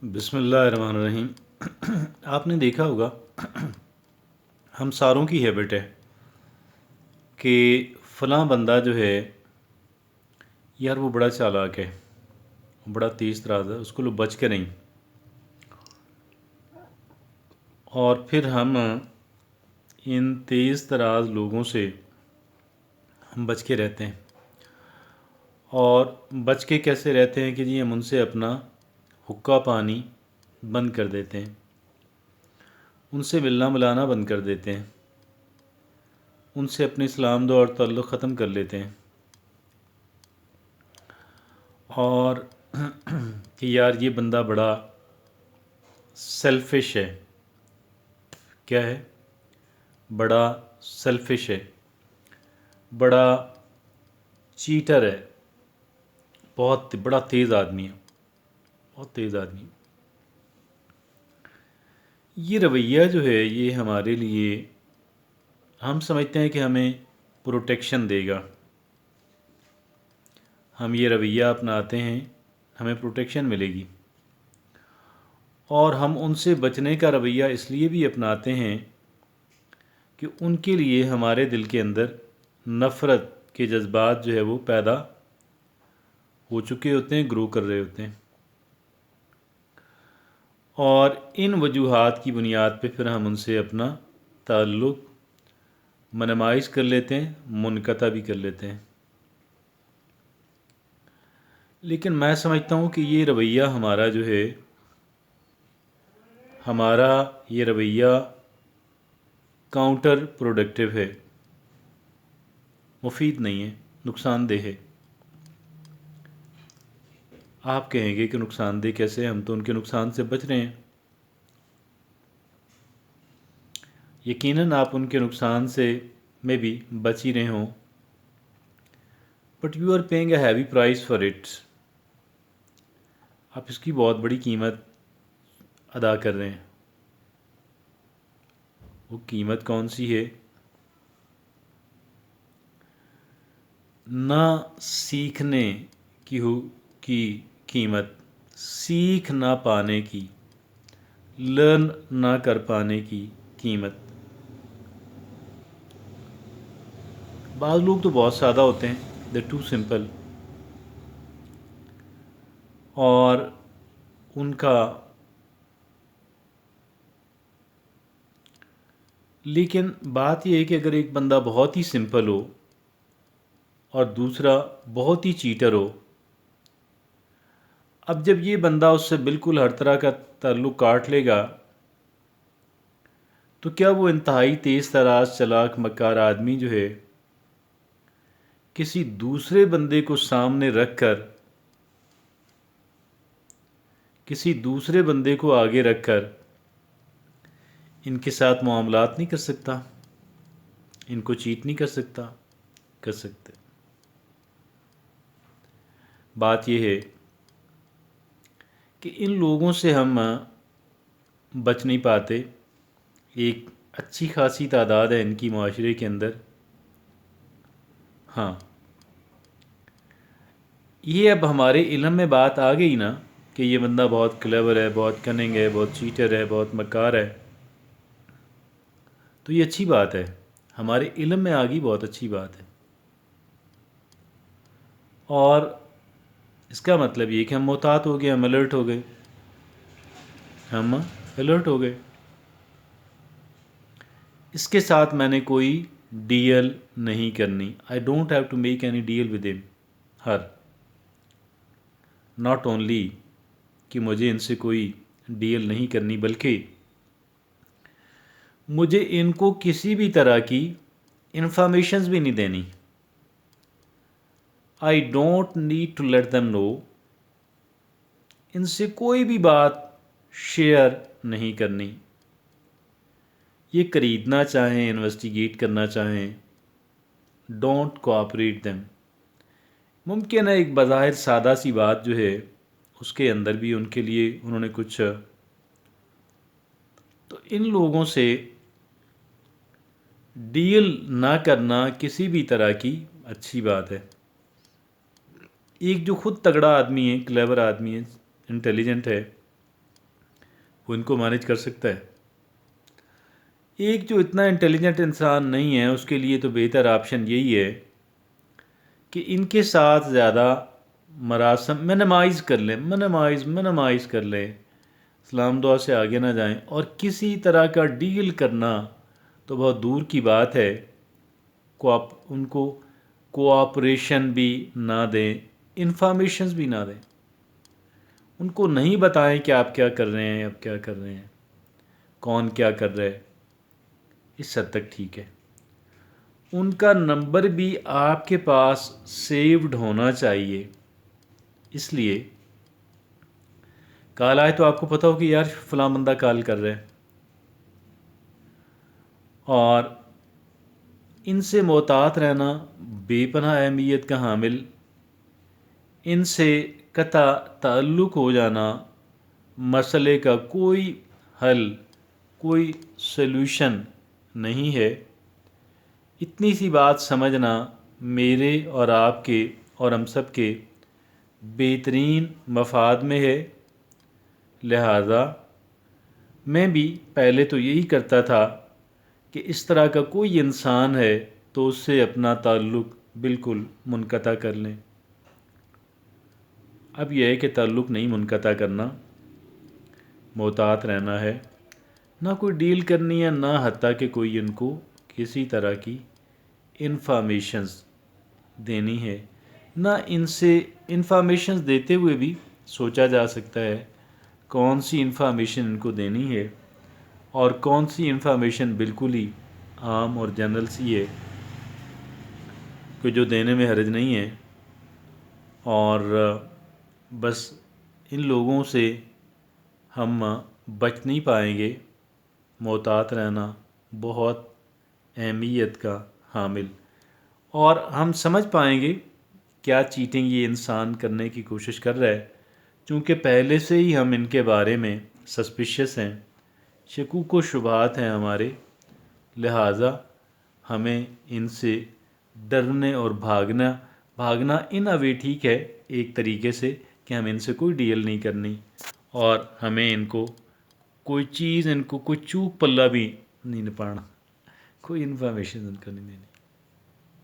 بسم اللہ الرحمن الرحیم۔ آپ نے دیکھا ہوگا ہم ساروں کی ہیبٹ ہے کہ فلاں بندہ جو ہے یار وہ بڑا چالاک ہے، بڑا تیز تراز ہے، اس کو لو بچ کے نہیں، اور پھر ہم ان تیز تراز لوگوں سے ہم بچ کے رہتے ہیں۔ اور بچ کے کیسے رہتے ہیں کہ جی ہم ان سے اپنا حقہ پانی بند کر دیتے ہیں، ان سے ملنا ملانا بند کر دیتے ہیں، ان سے اپنے اسلام دو اور تعلق ختم کر لیتے ہیں، اور کہ یار یہ بندہ بڑا سیلفش ہے۔ کیا ہے؟ بڑا سیلفش ہے، بڑا چیٹر ہے، بہت بڑا تیز آدمی ہے، بہت تیز آدمی ہے۔ یہ رویہ جو ہے یہ ہمارے لیے، ہم سمجھتے ہیں کہ ہمیں پروٹیکشن دے گا، ہم یہ رویہ اپناتے ہیں ہمیں پروٹیکشن ملے گی، اور ہم ان سے بچنے کا رویہ اس لیے بھی اپناتے ہیں کہ ان کے لیے ہمارے دل کے اندر نفرت کے جذبات جو ہے وہ پیدا ہو چکے ہوتے ہیں، گرو کر رہے ہوتے ہیں، اور ان وجوہات کی بنیاد پہ پھر ہم ان سے اپنا تعلق منمائز کر لیتے ہیں، منقطع بھی کر لیتے ہیں۔ لیکن میں سمجھتا ہوں کہ یہ رویہ ہمارا جو ہے، ہمارا یہ رویہ کاؤنٹر پروڈکٹیو ہے، مفید نہیں ہے، نقصان دہ ہے۔ آپ کہیں گے کہ نقصان دہ کیسے؟ ہم تو ان کے نقصان سے بچ رہے ہیں۔ یقیناً آپ ان کے نقصان سے میں بھی بچ ہی رہے ہوں، but you are paying a heavy price for it. آپ اس کی بہت بڑی قیمت ادا کر رہے ہیں۔ وہ قیمت کون سی ہے؟ نہ سیکھنے کی قیمت، سیکھ نہ پانے کی، لرن نہ کر پانے کی قیمت۔ بعض لوگ تو بہت سادہ ہوتے ہیں، دے ٹو سمپل، اور ان کا لیکن بات یہ ہے کہ اگر ایک بندہ بہت ہی سمپل ہو اور دوسرا بہت ہی چیٹر ہو، اب جب یہ بندہ اس سے بالکل ہر طرح کا تعلق کاٹ لے گا تو کیا وہ انتہائی تیز تراز چلاک مکار آدمی جو ہے کسی دوسرے بندے کو سامنے رکھ کر، کسی دوسرے بندے کو آگے رکھ کر ان کے ساتھ معاملات نہیں کر سکتا؟ ان کو چیٹ نہیں کر سکتا؟ کر سکتے۔ بات یہ ہے کہ ان لوگوں سے ہم بچ نہیں پاتے۔ ایک اچھی خاصی تعداد ہے ان کی معاشرے کے اندر۔ ہاں، یہ اب ہمارے علم میں بات آ گئی نا کہ یہ بندہ بہت کلیور ہے، بہت کننگ ہے، بہت چیٹر ہے، بہت مکار ہے، تو یہ اچھی بات ہے، ہمارے علم میں آ گئی، بہت اچھی بات ہے۔ اور اس کا مطلب یہ کہ ہم محتاط ہو گئے، ہم الرٹ ہو گئے، ہم الرٹ ہو گئے۔ اس کے ساتھ میں نے کوئی ڈیل نہیں کرنی۔ I don't have to make any deal with ہم، ناٹ اونلی کہ مجھے ان سے کوئی ڈیل نہیں کرنی، بلکہ مجھے ان کو کسی بھی طرح کی انفارمیشنز بھی نہیں دینی۔ I don't need to let them know, ان سے کوئی بھی بات شیئر نہیں کرنی۔ یہ خریدنا چاہیں، انویسٹیگیٹ کرنا چاہیں، ڈونٹ کوآپریٹ دیم۔ ممکن ہے ایک بظاہر سادہ سی بات جو ہے اس کے اندر بھی ان کے لیے انہوں نے کچھ، تو ان لوگوں سے ڈیل نہ کرنا کسی بھی طرح کی اچھی بات ہے۔ ایک جو خود تگڑا آدمی ہے، کلیور آدمی ہے، انٹیلیجنٹ ہے، وہ ان کو مینیج کر سکتا ہے؟ ایک جو اتنا انٹیلیجنٹ انسان نہیں ہے اس کے لیے تو بہتر آپشن یہی ہے کہ ان کے ساتھ زیادہ مراسم منیمائز کر لیں، سلام دعا سے آگے نہ جائیں، اور کسی طرح کا ڈیل کرنا تو بہت دور کی بات ہے، ان کو کوآپریشن بھی نہ دیں، انفارمیشنز بھی نہ دیں، ان کو نہیں بتائیں کہ آپ کیا کر رہے ہیں، اب کیا کر رہے ہیں، کون کیا کر رہے، اس حد تک ٹھیک ہے۔ ان کا نمبر بھی آپ کے پاس سیوڈ ہونا چاہیے، اس لیے کال آئے تو آپ کو پتہ ہو کہ یار فلاں بندہ کال کر رہے ہیں، اور ان سے محتاط رہنا بے پناہ اہمیت کا حامل، ان سے قطع تعلق ہو جانا مسئلے کا کوئی حل، کوئی سلوشن نہیں ہے۔ اتنی سی بات سمجھنا میرے اور آپ کے اور ہم سب کے بہترین مفاد میں ہے۔ لہٰذا میں بھی پہلے تو یہی کرتا تھا کہ اس طرح کا کوئی انسان ہے تو اس سے اپنا تعلق بالکل منقطع کر لیں۔ اب یہ ہے کہ تعلق نہیں منقطع کرنا، محتاط رہنا ہے، نہ کوئی ڈیل کرنی ہے، نہ حتیٰ کہ کوئی ان کو کسی طرح کی انفارمیشنز دینی ہے، نہ ان سے انفارمیشنز دیتے ہوئے بھی سوچا جا سکتا ہے کون سی انفارمیشن ان کو دینی ہے اور کون سی انفارمیشن بالکل ہی عام اور جنرل سی ہے کہ جو دینے میں حرج نہیں ہے۔ اور بس ان لوگوں سے ہم بچ نہیں پائیں گے۔ محتاط رہنا بہت اہمیت کا حامل، اور ہم سمجھ پائیں گے کیا چیٹنگ یہ انسان کرنے کی کوشش کر رہا ہے، چونکہ پہلے سے ہی ہم ان کے بارے میں سسپیشس ہیں، شکوک و شبہات ہیں ہمارے، لہٰذا ہمیں ان سے ڈرنے اور بھاگنا ان اے وے ٹھیک ہے ایک طریقے سے کہ ہم ان سے کوئی ڈیل نہیں کرنی، اور ہمیں ان کو کوئی چیز، ان کو کوئی چوک پلہ بھی نہیں پڑنا، کوئی انفارمیشن ان کو نہیں دینی۔